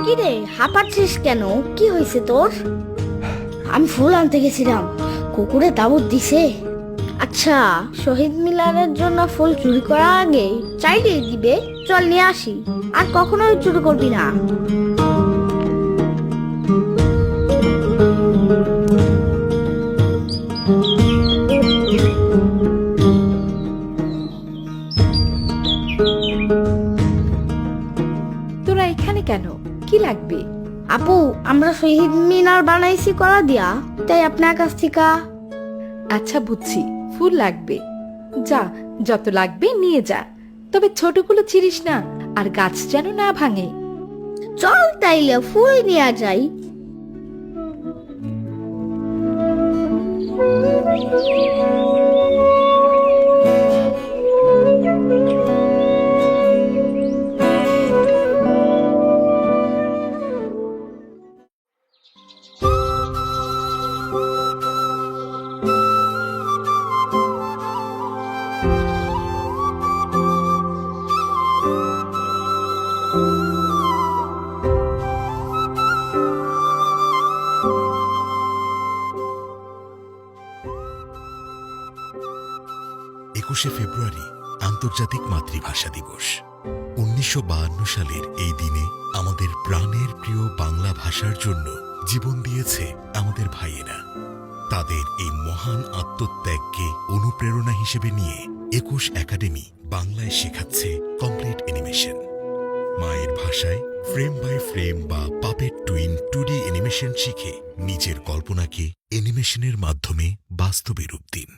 কিরে হাঁপাচ্ছিস কেন? কি হয়েছে তোর? আমি ফুল আনতে গেছিলাম, কুকুরে দাবত দিছে। আচ্ছা, শহীদ মিনারের জন্য ফুল চুরি করার আগে চাইলেই দিবে। চল নিয়ে আসি, আর কখনোই চুরি করবি না। তোরা এখানে কেন? কি লাগবে? আপু, আমরা শহীদ মিনার বানাইছি কলা দিয়া, তাই আপনার কাছ থেকে। আচ্ছা বুঝছি, ফুল লাগবে। যা, যত লাগবে নিয়ে যা, তবে ছোটগুলো ছিড়িস না, আর গাছ যেন না ভাঙে। চল তাইলে ফুল নিয়ে যাই। ফেব্রুয়ারি আন্তর্জাতিক মাতৃভাষা দিবস। 1952 সালের এই দিনে আমাদের প্রাণের প্রিয় বাংলা ভাষার জন্য জীবন দিয়েছে আমাদের ভাইয়েরা। তাদের এই মহান আত্মত্যাগকে অনুপ্রেরণা হিসেবে নিয়ে 21 একাডেমি বাংলায় শেখাচ্ছে কমপ্লিট অ্যানিমেশন। মায়ের ভাষায় ফ্রেম বাই ফ্রেম বা পাপেট টুইন 2D অ্যানিমেশন শিখে নিজের কল্পনাকে অ্যানিমেশনের মাধ্যমে বাস্তবে রূপ দিন।